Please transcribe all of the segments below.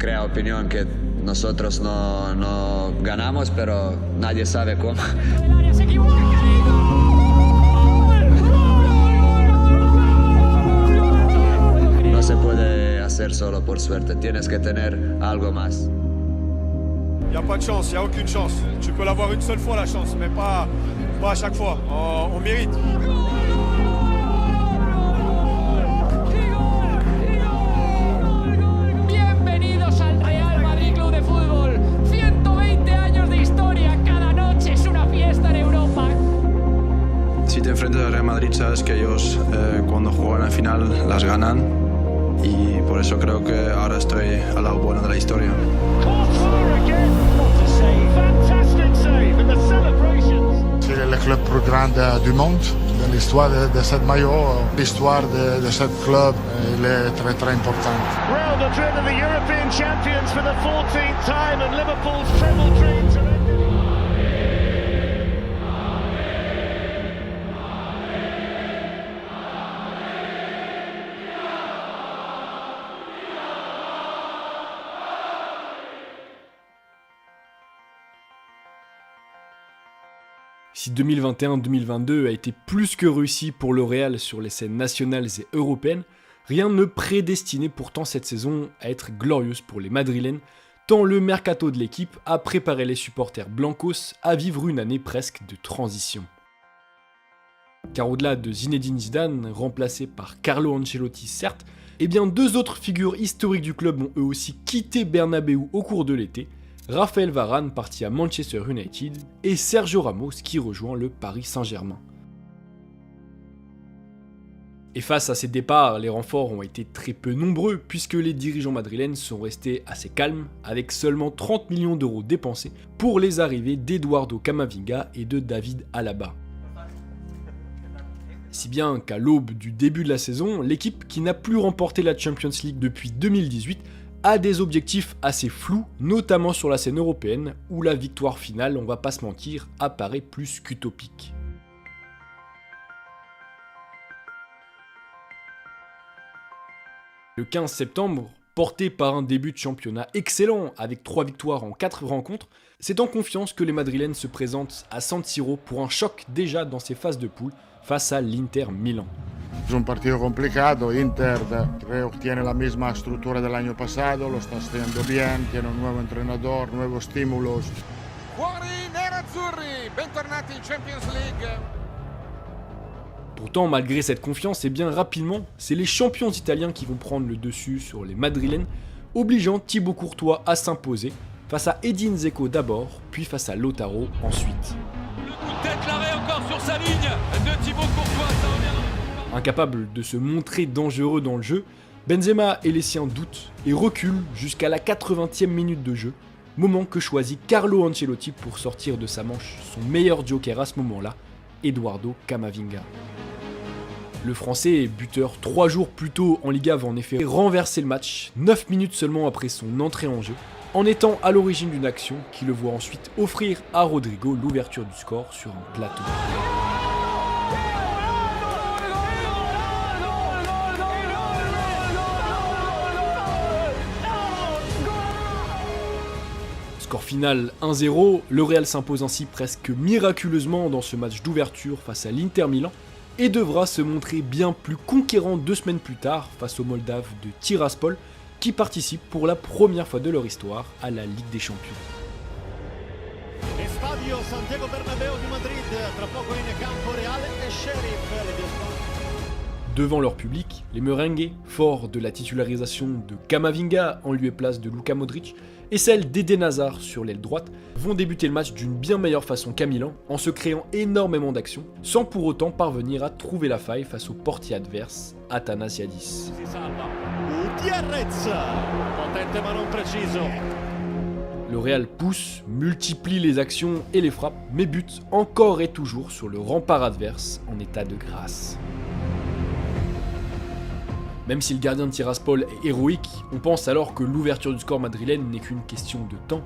crea opinión que nosotros no ganamos, pero nadie sabe cómo. No se puede hacer solo por suerte, tienes que tener algo más. Il n'y a pas de chance, il n'y a aucune chance. Tu peux l'avoir une seule fois la chance, mais pas à chaque fois. On mérite. Bienvenidos al Real Madrid Club de Fútbol. 120 años de historia, cada noche es una fiesta en Europa. Si te enfrentas al Real Madrid sabes que ellos cuando juegan la final las ganan y por eso creo que ahora estoy al lado bueno de la historia. C'est le club plus grand du monde. Dans l'histoire de ce maillot, l'histoire de ce club, il est très très important. Real Madrid are the European champions for the 14th time and Liverpool's treble dreams are ended. Si 2021-2022 a été plus que réussi pour le Real sur les scènes nationales et européennes, rien ne prédestinait pourtant cette saison à être glorieuse pour les Madrilènes, tant le mercato de l'équipe a préparé les supporters blancos à vivre une année presque de transition. Car au-delà de Zinedine Zidane, remplacé par Carlo Ancelotti certes, eh bien deux autres figures historiques du club ont eux aussi quitté Bernabéu au cours de l'été, Raphaël Varane parti à Manchester United et Sergio Ramos qui rejoint le Paris Saint-Germain. Et face à ces départs, les renforts ont été très peu nombreux puisque les dirigeants madrilènes sont restés assez calmes avec seulement 30 millions d'euros dépensés pour les arrivées d'Eduardo Camavinga et de David Alaba. Si bien qu'à l'aube du début de la saison, l'équipe qui n'a plus remporté la Champions League depuis 2018 a des objectifs assez flous, notamment sur la scène européenne, où la victoire finale, on va pas se mentir, apparaît plus qu'utopique. Le 15 septembre, porté par un début de championnat excellent avec 3 victoires en 4 rencontres, c'est en confiance que les Madrilènes se présentent à San Siro pour un choc déjà dans ses phases de poule face à l'Inter Milan. Es un partido complicado, Inter tiene la misma estructura del año pasado, lo está haciendo bien, tiene un nuevo entrenador, nuevos estímulos. Fuori nerazzurri, bentornati in Champions League. Pourtant, malgré cette confiance, et bien rapidement, c'est les champions italiens qui vont prendre le dessus sur les Madrilènes, obligeant Thibaut Courtois à s'imposer, face à Edin Dzeko d'abord, puis face à Lautaro ensuite. Le coup de tête, l'arrêt encore sur sa ligne de Thibaut Courtois, ça revient. Incapable de se montrer dangereux dans le jeu, Benzema et les siens doutent et reculent jusqu'à la 80e minute de jeu, moment que choisit Carlo Ancelotti pour sortir de sa manche son meilleur joker à ce moment-là, Eduardo Camavinga. Le Français, buteur 3 jours plus tôt en Liga, va en effet renverser le match, 9 minutes seulement après son entrée en jeu, en étant à l'origine d'une action qui le voit ensuite offrir à Rodrigo l'ouverture du score sur un plateau. Score final 1-0, le Real s'impose ainsi presque miraculeusement dans ce match d'ouverture face à l'Inter Milan et devra se montrer bien plus conquérant 2 semaines plus tard face aux Moldaves de Tiraspol qui participent pour la première fois de leur histoire à la Ligue des Champions. Estadio Santiago Bernabéu de Madrid, tra poco in campo Real e Sheriff. Devant leur public, les merengues, forts de la titularisation de Camavinga en lieu et place de Luka Modric, et celle d'Eden Hazard sur l'aile droite, vont débuter le match d'une bien meilleure façon qu'à Milan, en se créant énormément d'actions, sans pour autant parvenir à trouver la faille face au portier adverse, Athanasiadis. Le Real pousse, multiplie les actions et les frappes, mais bute encore et toujours sur le rempart adverse en état de grâce. Même si le gardien de Tiraspol est héroïque, on pense alors que l'ouverture du score madrilène n'est qu'une question de temps.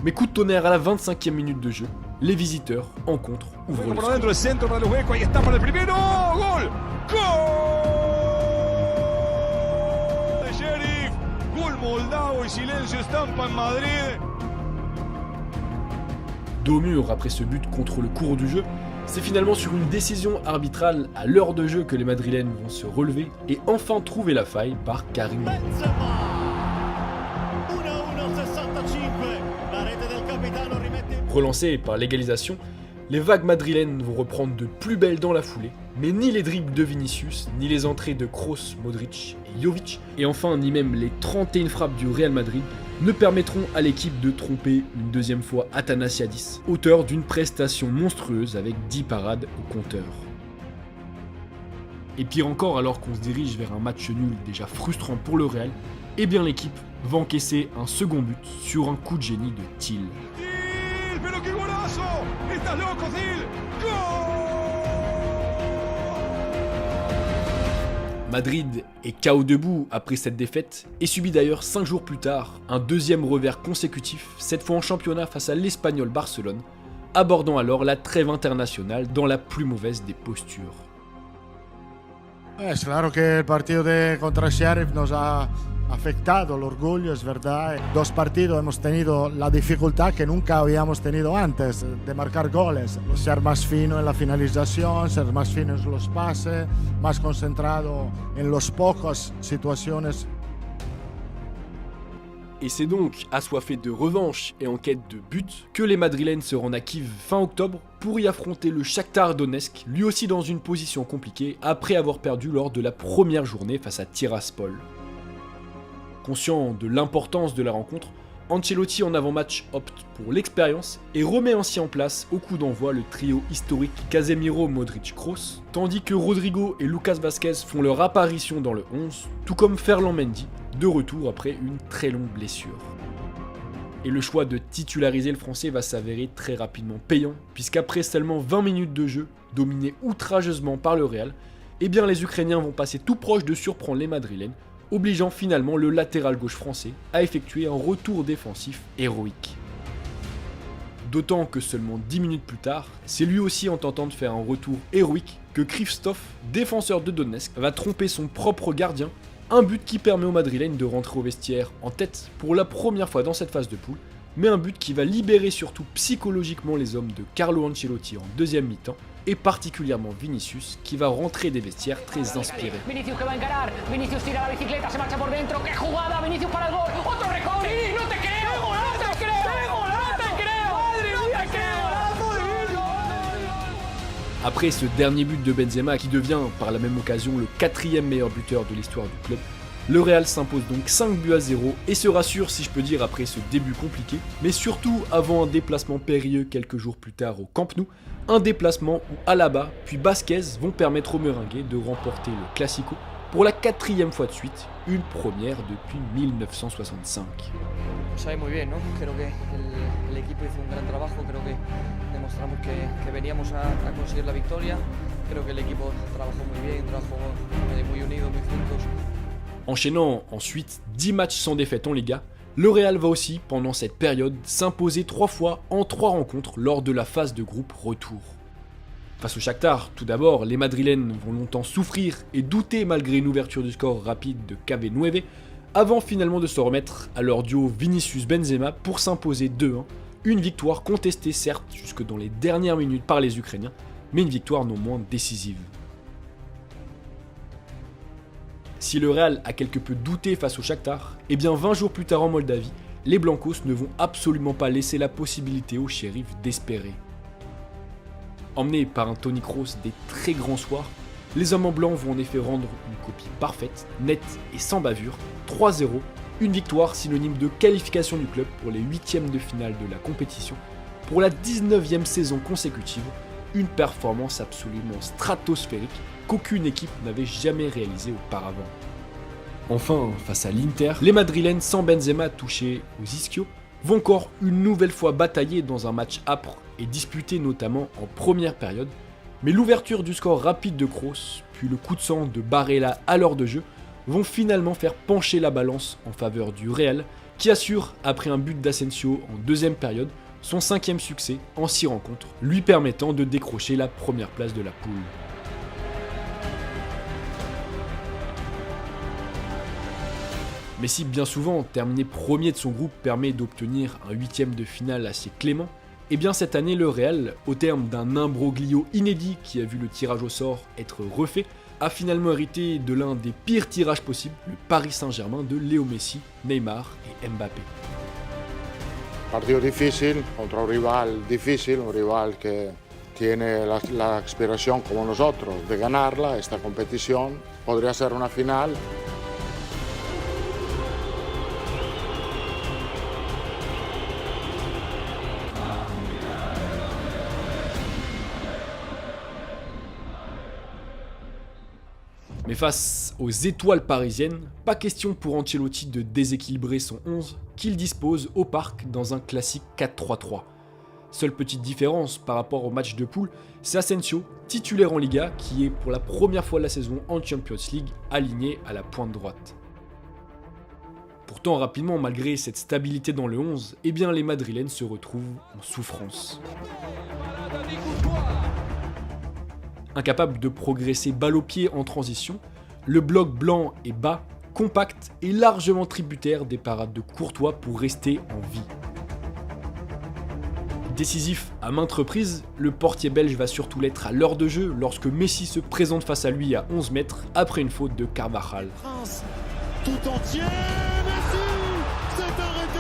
Mais coup de tonnerre à la 25e minute de jeu, les visiteurs, en contre, ouvrent le score. moldavo y silencio estampa en Madrid. Dos au mur après ce but contre le cours du jeu, c'est finalement sur une décision arbitrale à l'heure de jeu que les Madrilènes vont se relever et enfin trouver la faille par Karim. Relancés par l'égalisation, les vagues madrilènes vont reprendre de plus belle dans la foulée, mais ni les dribbles de Vinicius, ni les entrées de Kroos, Modric et Jovic, et enfin ni même les 31 frappes du Real Madrid, ne permettront à l'équipe de tromper une deuxième fois Atanasiadis, auteur d'une prestation monstrueuse avec 10 parades au compteur. Et pire encore, alors qu'on se dirige vers un match nul déjà frustrant pour le Real, eh bien l'équipe va encaisser un second but sur un coup de génie de Thiel. Pero qué golazo! ¡Estás loco, Thiel! Madrid est KO debout après cette défaite et subit d'ailleurs 5 jours plus tard un deuxième revers consécutif, cette fois en championnat face à l'Espagnol Barcelone, abordant alors la trêve internationale dans la plus mauvaise des postures. Es claro que el partido contra Sheriff nos ha afectado el orgullo, es verdad. 2 partidos hemos tenido la dificultad que nunca habíamos tenido antes de marcar goles. Ser más fino en la finalización, ser más fino en los pases, más concentrado en las pocas situaciones. Et c'est donc assoiffé de revanche et en quête de but que les Madrilènes seront en active fin octobre pour y affronter le Shakhtar Donetsk, lui aussi dans une position compliquée après avoir perdu lors de la première journée face à Tiraspol. Conscient de l'importance de la rencontre, Ancelotti en avant-match opte pour l'expérience et remet ainsi en place au coup d'envoi le trio historique Casemiro, Modric, Kroos, tandis que Rodrigo et Lucas Vázquez font leur apparition dans le 11, tout comme Ferland Mendy, de retour après une très longue blessure. Et le choix de titulariser le français va s'avérer très rapidement payant, puisqu'après seulement 20 minutes de jeu, dominés outrageusement par le Real, eh bien les Ukrainiens vont passer tout proche de surprendre les Madrilènes, obligeant finalement le latéral gauche français à effectuer un retour défensif héroïque. D'autant que seulement 10 minutes plus tard, c'est lui aussi en tentant de faire un retour héroïque que Krzysztof, défenseur de Donetsk, va tromper son propre gardien, un but qui permet aux Madrilènes de rentrer au vestiaire en tête pour la première fois dans cette phase de poule, mais un but qui va libérer surtout psychologiquement les hommes de Carlo Ancelotti en deuxième mi-temps, et particulièrement Vinicius, qui va rentrer des vestiaires très inspiré. Vinicius que va a encarar, Vinicius tira la bicicleta, se marcha por dentro, ¡qué jugada! Vinicius para el gol, otro recorte, ¡no te creo! ¡No te creo! ¡No te creo! ¡No te creo! Après ce dernier but de Benzema, qui devient par la même occasion le 4e meilleur buteur de l'histoire du club, le Real s'impose donc 5-0 et se rassure, si je peux dire, après ce début compliqué, mais surtout avant un déplacement périlleux quelques jours plus tard au Camp Nou, un déplacement où Alaba puis Vázquez vont permettre aux Merengues de remporter le Classico pour la 4e fois de suite, une première depuis 1965. Sabe muy bien, ¿no? Creo que el equipo hizo un gran trabajo, creo que demostramos que veníamos a conseguir la victoria, creo que el equipo trabajó muy bien, trabajó muy unido, muy juntos. Enchaînant ensuite 10 matchs sans défaite en Liga, le Real va aussi, pendant cette période, s'imposer 3 fois en 3 rencontres lors de la phase de groupe retour. Face au Shakhtar, tout d'abord, les Madrilènes vont longtemps souffrir et douter malgré une ouverture du score rapide de Cave9, avant finalement de se remettre à leur duo Vinicius-Benzema pour s'imposer 2-1, une victoire contestée certes jusque dans les dernières minutes par les Ukrainiens, mais une victoire non moins décisive. Si le Real a quelque peu douté face au Shakhtar, eh bien 20 jours plus tard en Moldavie, les Blancos ne vont absolument pas laisser la possibilité au shérif d'espérer. Emmenés par un Toni Kroos des très grands soirs, les hommes en blanc vont en effet rendre une copie parfaite, nette et sans bavure, 3-0, une victoire synonyme de qualification du club pour les 8e de finale de la compétition, pour la 19e saison consécutive, une performance absolument stratosphérique qu'aucune équipe n'avait jamais réalisée auparavant. Enfin, face à l'Inter, les Madrilènes sans Benzema touchés aux ischios vont encore une nouvelle fois batailler dans un match âpre et disputé notamment en première période, mais l'ouverture du score rapide de Kroos, puis le coup de sang de Barella à l'heure de jeu, vont finalement faire pencher la balance en faveur du Real, qui assure, après un but d'Asensio en deuxième période, son 5e succès en 6 rencontres, lui permettant de décrocher la première place de la poule. Mais si bien souvent terminer premier de son groupe permet d'obtenir un 8ème de finale assez clément, et bien cette année le Real, au terme d'un imbroglio inédit qui a vu le tirage au sort être refait, a finalement hérité de l'un des pires tirages possibles, le Paris Saint-Germain de Léo Messi, Neymar et Mbappé. Partido difícil contra un rival difícil, un rival que tiene la aspiración como nosotros de ganarla, esta competición. Podría ser una final. Mais face aux étoiles parisiennes, pas question pour Ancelotti de déséquilibrer son 11 qu'il dispose au parc dans un classique 4-3-3. Seule petite différence par rapport au match de poule, c'est Asensio, titulaire en Liga, qui est pour la première fois de la saison en Champions League aligné à la pointe droite. Pourtant rapidement, malgré cette stabilité dans le 11, eh bien les Madrilènes se retrouvent en souffrance. Incapable de progresser balle au pied en transition, le bloc blanc est bas, compact et largement tributaire des parades de Courtois pour rester en vie. Décisif à maintes reprises, le portier belge va surtout l'être à l'heure de jeu lorsque Messi se présente face à lui à 11 mètres après une faute de Carvajal. Tout entier, Messi s'est arrêté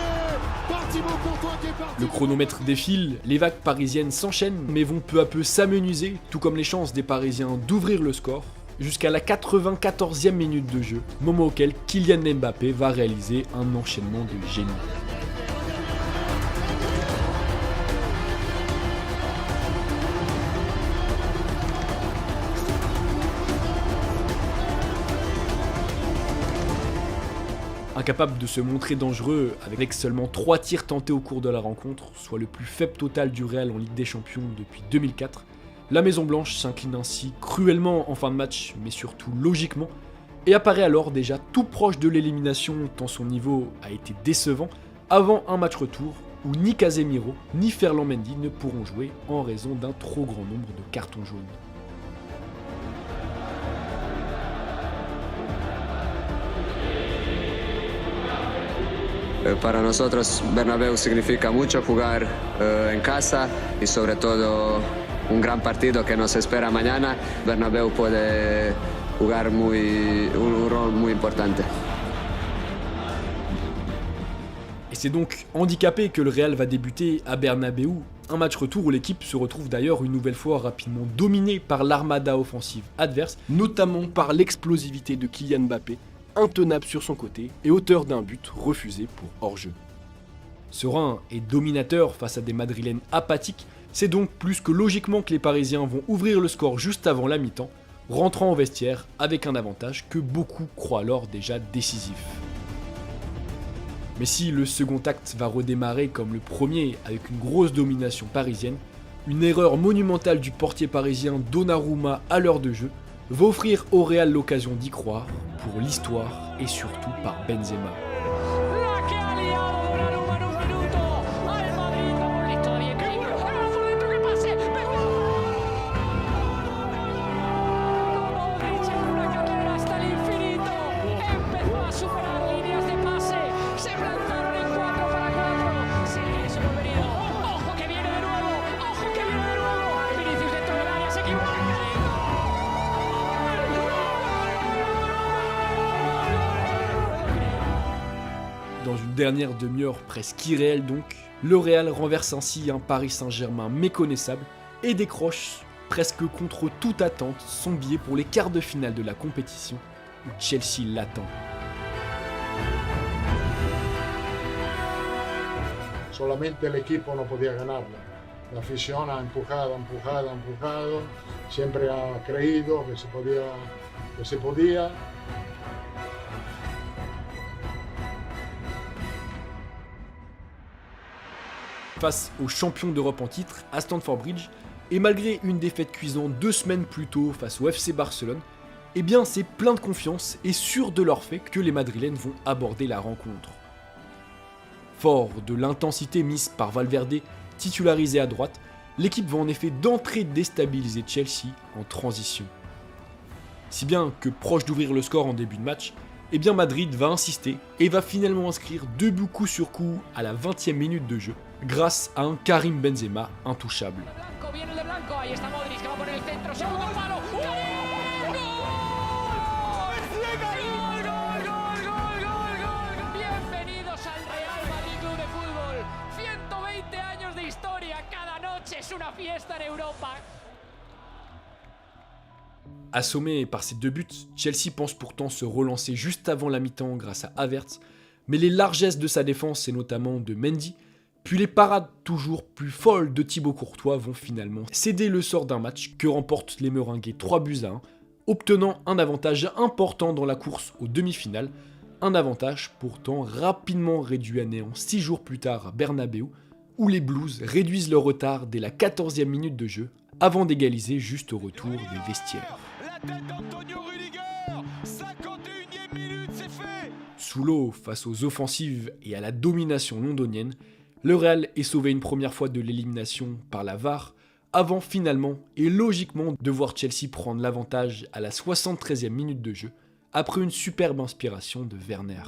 par Thibaut Courtois qui est parti. Le chronomètre défile, les vagues parisiennes s'enchaînent mais vont peu à peu s'amenuiser, tout comme les chances des Parisiens d'ouvrir le score, jusqu'à la 94e minute de jeu, moment auquel Kylian Mbappé va réaliser un enchaînement de génie. Incapable de se montrer dangereux avec seulement 3 tirs tentés au cours de la rencontre, soit le plus faible total du Real en Ligue des Champions depuis 2004, la Maison Blanche s'incline ainsi cruellement en fin de match, mais surtout logiquement, et apparaît alors déjà tout proche de l'élimination tant son niveau a été décevant avant un match retour où ni Casemiro ni Ferland Mendy ne pourront jouer en raison d'un trop grand nombre de cartons jaunes. Para nosotros Bernabéu significa mucho jugar en casa y sobre todo un gran partido que nos espera mañana. Bernabéu puede jugar un rol muy importante. Et c'est donc handicapé que le Real va débuter à Bernabéu, un match retour où l'équipe se retrouve d'ailleurs une nouvelle fois rapidement dominée par l'armada offensive adverse, notamment par l'explosivité de Kylian Mbappé, intenable sur son côté et auteur d'un but refusé pour hors-jeu. Serein et dominateur face à des Madrilènes apathiques, c'est donc plus que logiquement que les Parisiens vont ouvrir le score juste avant la mi-temps, rentrant au vestiaire avec un avantage que beaucoup croient alors déjà décisif. Mais si le second acte va redémarrer comme le premier avec une grosse domination parisienne, une erreur monumentale du portier parisien Donnarumma à l'heure de jeu va offrir au Real l'occasion d'y croire pour l'histoire et surtout par Benzema. Dans une dernière demi-heure presque irréelle donc, le Real renverse ainsi un Paris Saint-Germain méconnaissable et décroche, presque contre toute attente, son billet pour les quarts de finale de la compétition où Chelsea l'attend. Solamente el equipo no podía ganarla. La afición ha empujado, siempre ha creído que se podía. Face aux champions d'Europe en titre à Stamford Bridge, et malgré une défaite cuisante 2 semaines plus tôt face au FC Barcelone, eh bien c'est plein de confiance et sûr de leur fait que les Madrilènes vont aborder la rencontre. Fort de l'intensité mise par Valverde, titularisé à droite, l'équipe va en effet d'entrée déstabiliser Chelsea en transition. Si bien que proche d'ouvrir le score en début de match, eh bien Madrid va insister et va finalement inscrire 2 buts coup sur coup à la 20e minute de jeu, grâce à un Karim Benzema intouchable. Assommé par ces 2 buts, Chelsea pense pourtant se relancer juste avant la mi-temps grâce à Havertz, mais les largesses de sa défense et notamment de Mendy, puis les parades toujours plus folles de Thibaut Courtois vont finalement céder le sort d'un match que remportent les Meringues 3-1, obtenant un avantage important dans la course aux demi-finales, un avantage pourtant rapidement réduit à néant 6 jours plus tard à Bernabéu, où les Blues réduisent leur retard dès la 14e minute de jeu, avant d'égaliser juste au retour des vestiaires. Sous l'eau, face aux offensives et à la domination londonienne, le Real est sauvé une première fois de l'élimination par la VAR, avant finalement et logiquement de voir Chelsea prendre l'avantage à la 73e minute de jeu, après une superbe inspiration de Werner.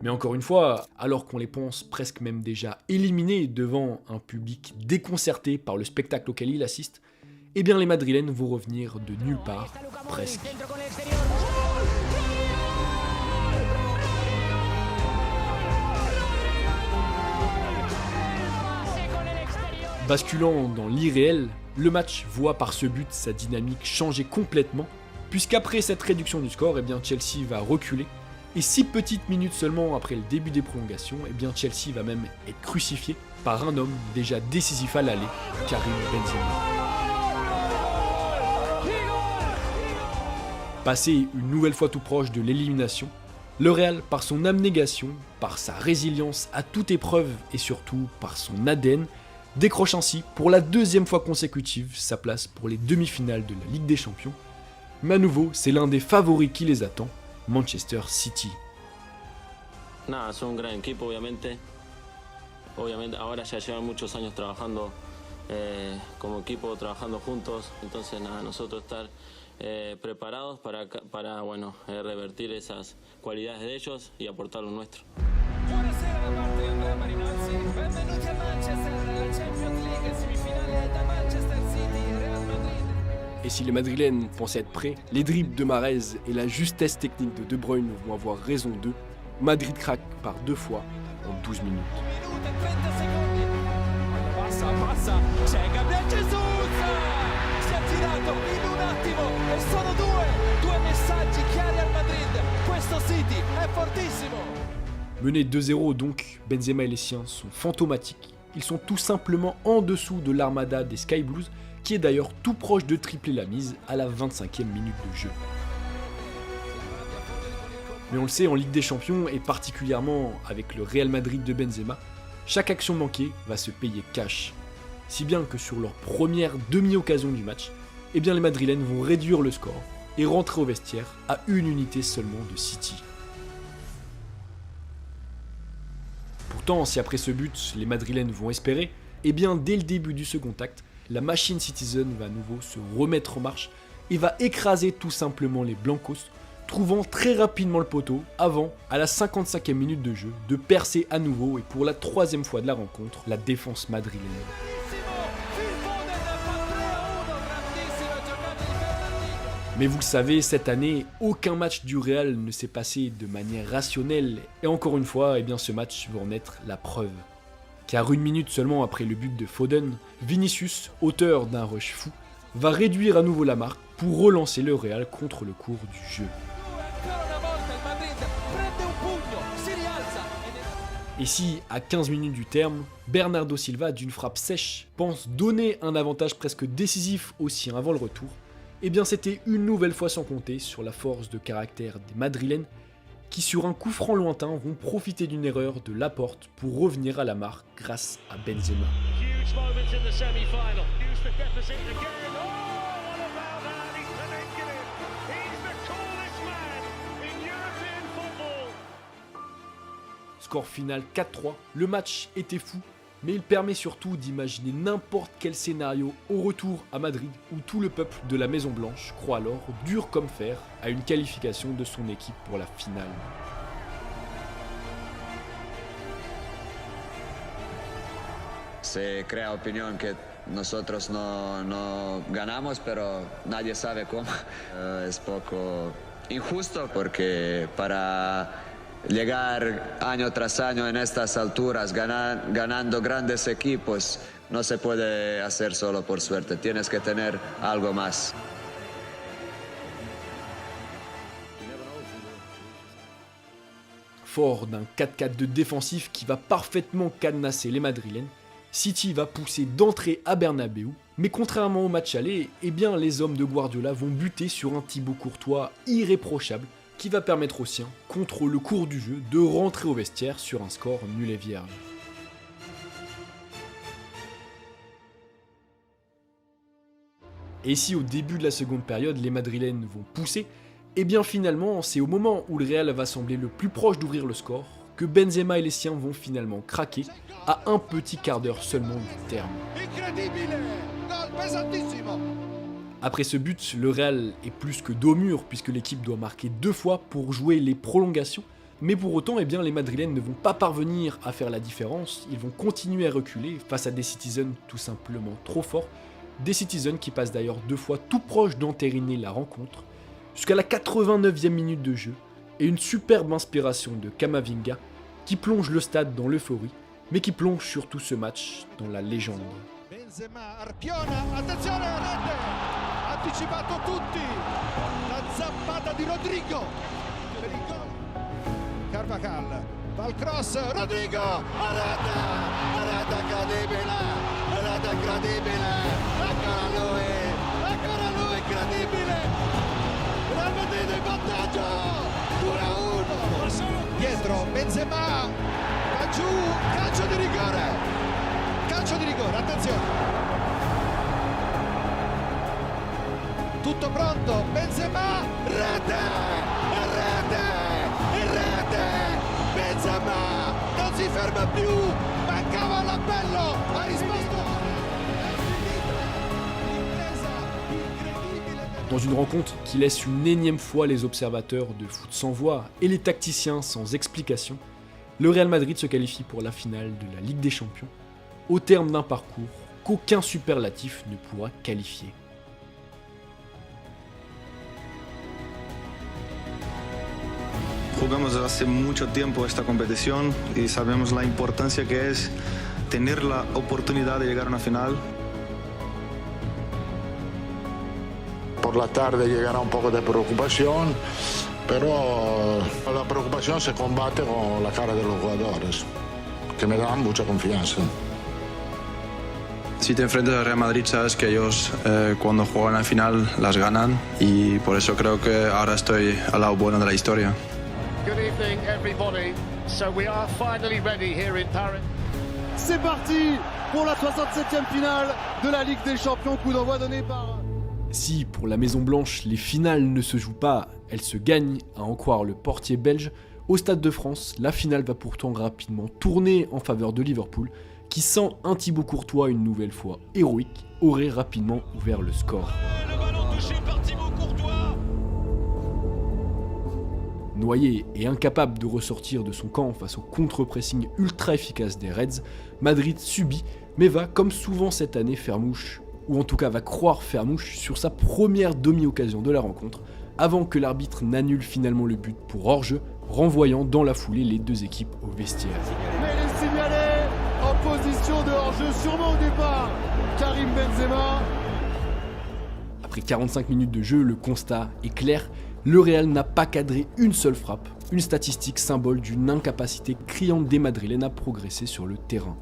Mais encore une fois, alors qu'on les pense presque même déjà éliminés devant un public déconcerté par le spectacle auquel ils assistent, eh bien les Madrilènes vont revenir de nulle part, presque. Basculant dans l'irréel, le match voit par ce but sa dynamique changer complètement, puisqu'après cette réduction du score, eh bien Chelsea va reculer. Et 6 petites minutes seulement après le début des prolongations, eh bien Chelsea va même être crucifié par un homme déjà décisif à l'aller, Karim Benzema. Passé une nouvelle fois tout proche de l'élimination, le Real, par son abnégation, par sa résilience à toute épreuve et surtout par son ADN, décroche ainsi pour la 2e fois consécutive sa place pour les demi-finales de la Ligue des Champions. Mais à nouveau, c'est l'un des favoris qui les attend, Manchester City. Nada, es un gran equipo, obviamente. Obviamente ahora ya llevan muchos años trabajando como equipo, trabajando juntos. Entonces nada, nosotros estar preparados para bueno, revertir esas cualidades de ellos y aportar lo nuestro. Buonasera da parte di Andrea Marinozzi. Benvenuti a Manchester nella Champions League, semifinale da Manchester City e Real Madrid. Et si les Madrilènes pensaient être prêts, les dribbles de Mahrez et la justesse technique de De Bruyne vont avoir raison d'eux. Madrid craque par 2 fois en 12 minutes. Passa, c'è Gabriel Jesus! Si è tirato in un attimo e sono due messaggi chiari al Madrid. Questo City è fortissimo! Menés 2-0 donc, Benzema et les siens sont fantomatiques. Ils sont tout simplement en dessous de l'armada des Sky Blues, qui est d'ailleurs tout proche de tripler la mise à la 25e minute de jeu. Mais on le sait, en Ligue des Champions, et particulièrement avec le Real Madrid de Benzema, chaque action manquée va se payer cash. Si bien que sur leur première demi-occasion du match, eh bien les Madrilènes vont réduire le score et rentrer au vestiaire à une unité seulement de City. Pourtant, si après ce but, les Madrilènes vont espérer, eh bien dès le début du second acte, la machine Citizen va à nouveau se remettre en marche et va écraser tout simplement les Blancos, trouvant très rapidement le poteau avant, à la 55e minute de jeu, de percer à nouveau et pour la 3e fois de la rencontre, la défense madrilène. Mais vous le savez, cette année, aucun match du Real ne s'est passé de manière rationnelle et encore une fois, eh bien, ce match va en être la preuve. Car une minute seulement après le but de Foden, Vinicius, auteur d'un rush fou, va réduire à nouveau la marque pour relancer le Real contre le cours du jeu. Et si, à 15 minutes du terme, Bernardo Silva, d'une frappe sèche, pense donner un avantage presque décisif aux siens avant le retour, eh bien c'était une nouvelle fois sans compter sur la force de caractère des Madrilènes qui sur un coup franc lointain vont profiter d'une erreur de Laporte pour revenir à la marque grâce à Benzema. Score final 4-3, le match était fou, mais il permet surtout d'imaginer n'importe quel scénario au retour à Madrid où tout le peuple de la Maison Blanche croit alors, dur comme fer, à une qualification de son équipe pour la finale. Se crea opinión que nosotros no ganamos, pero nadie sabe cómo. Es poco injusto porque para llegar año tras año en estas alturas, ganando grandes equipos, no se puede hacer solo por suerte, tienes que tener algo más. Fort d'un 4-4-2 défensif qui va parfaitement cadenasser les Madrilènes, City va pousser d'entrée à Bernabéu, mais contrairement au match aller, eh bien les hommes de Guardiola vont buter sur un Thibaut Courtois irréprochable qui va permettre aux siens, contre le cours du jeu, de rentrer au vestiaire sur un score nul et vierge. Et si au début de la seconde période, les Madrilènes vont pousser, et bien finalement, c'est au moment où le Real va sembler le plus proche d'ouvrir le score que Benzema et les siens vont finalement craquer à un petit quart d'heure seulement du terme. Après ce but, le Real est plus que dos au mur puisque l'équipe doit marquer 2 fois pour jouer les prolongations. Mais pour autant, eh bien, les Madrilènes ne vont pas parvenir à faire la différence, ils vont continuer à reculer face à des Citizens tout simplement trop forts. Des Citizens qui passent d'ailleurs 2 fois tout proche d'entériner la rencontre, jusqu'à la 89e minute de jeu, et une superbe inspiration de Camavinga qui plonge le stade dans l'euphorie, mais qui plonge surtout ce match dans la légende. Benzema, Arpiona, attenzione a rete, anticipato tutti, la zappata di Rodrigo, per il gol, Carvajal, va al cross, Rodrigo, a rete incredibile, ancora lui, incredibile, Real Madrid in vantaggio, 1-1, dietro Benzema, va giù, calcio di rigore, attenzione, tutto pronto, Benzema, rete, Benzema, non si ferma più, mancava l'appello, ha risposto. Dans une rencontre qui laisse une énième fois les observateurs de foot sans voix et les tacticiens sans explication, le Real Madrid se qualifie pour la finale de la Ligue des Champions, au terme d'un parcours qu'aucun superlatif ne pourra qualifier. Jugamos hace mucho tiempo esta competición y sabemos la importancia que es tener la oportunidad de llegar a una final. Por la tarde llegará un poco de preocupación, pero la preocupación se combate con la cara de los jugadores, que me dan mucha confianza. Si te enfrentas al Real Madrid sabes que ellos cuando juegan la final las ganan y por eso creo que ahora estoy al lado bueno de la historia. Good evening everybody, so we are finally ready here in Paris. C'est parti pour la 67e finale de la Ligue des Champions, coup d'envoi donné par... Si, pour la Maison Blanche, les finales ne se jouent pas, elles se gagnent, à en croire le portier belge, au Stade de France, la finale va pourtant rapidement tourner en faveur de Liverpool, qui sent un Thibaut Courtois une nouvelle fois héroïque, aurait rapidement ouvert le score. Le ballon touché par Thibaut Courtois. Noyé et incapable de ressortir de son camp face au contre-pressing ultra efficace des Reds, Madrid subit, mais va, comme souvent cette année, faire mouche, ou en tout cas va croire faire mouche sur sa première demi-occasion de la rencontre, avant que l'arbitre n'annule finalement le but pour hors-jeu, renvoyant dans la foulée les deux équipes au vestiaire. Mais il est signalé en position de hors-jeu, sûrement au départ, Karim Benzema. Après 45 minutes de jeu, le constat est clair, le Real n'a pas cadré une seule frappe, une statistique symbole d'une incapacité criante des Madrilènes à progresser sur le terrain.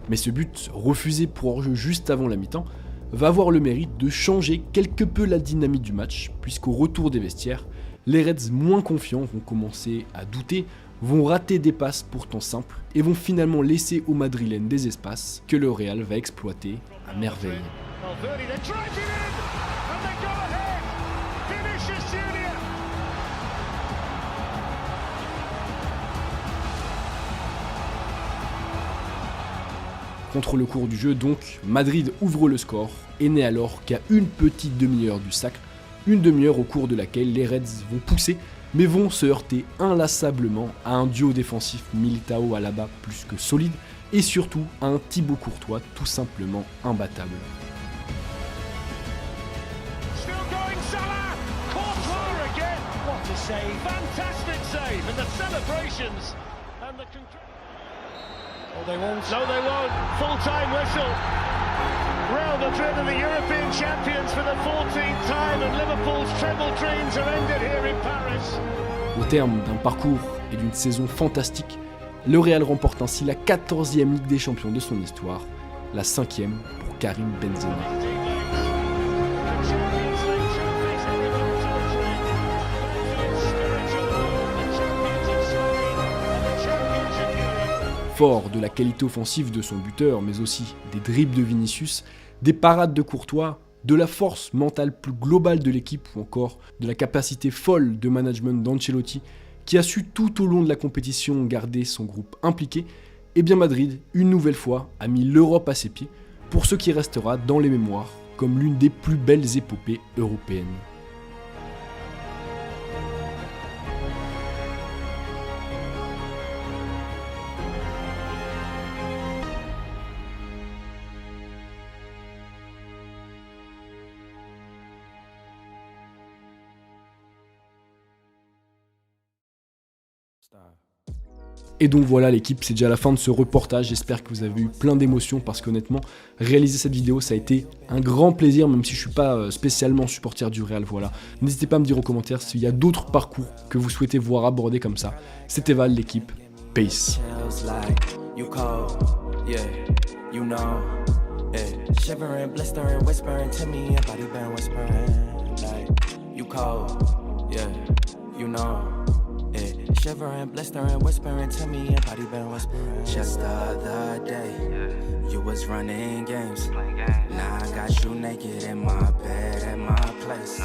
Mais ce but, refusé pour hors-jeu juste avant la mi-temps, va avoir le mérite de changer quelque peu la dynamique du match, puisqu'au retour des vestiaires, les Reds moins confiants vont commencer à douter, vont rater des passes pourtant simples, et vont finalement laisser aux Madrilènes des espaces que le Real va exploiter à merveille. Contre le cours du jeu donc, Madrid ouvre le score et n'est alors qu'à une petite demi-heure du sacre, une demi-heure au cours de laquelle les Reds vont pousser mais vont se heurter inlassablement à un duo défensif Militao-Alaba plus que solide et surtout à un Thibaut Courtois tout simplement imbattable. Oh, they won't. No, they won't. Full-time whistle. Real Madrid are the European champions for the 14th time, and Liverpool's treble dreams are ended here in Paris. Au terme d'un parcours et d'une saison fantastique, le Real remporte ainsi la 14e Ligue des Champions de son histoire, la 5e pour Karim Benzema. Fort de la qualité offensive de son buteur, mais aussi des dribbles de Vinicius, des parades de Courtois, de la force mentale plus globale de l'équipe ou encore de la capacité folle de management d'Ancelotti qui a su tout au long de la compétition garder son groupe impliqué, et bien Madrid, une nouvelle fois, a mis l'Europe à ses pieds pour ce qui restera dans les mémoires comme l'une des plus belles épopées européennes. Et donc voilà l'équipe, c'est déjà la fin de ce reportage, j'espère que vous avez eu plein d'émotions parce qu'honnêtement, réaliser cette vidéo ça a été un grand plaisir même si je suis pas spécialement supporter du Real, voilà. N'hésitez pas à me dire en commentaire s'il y a d'autres parcours que vous souhaitez voir abordés comme ça. C'était Val, l'équipe, peace. Shivering, blistering, whispering to me, your body been whispering. Just the other day, you was running games. Now I got you naked in my bed at my place.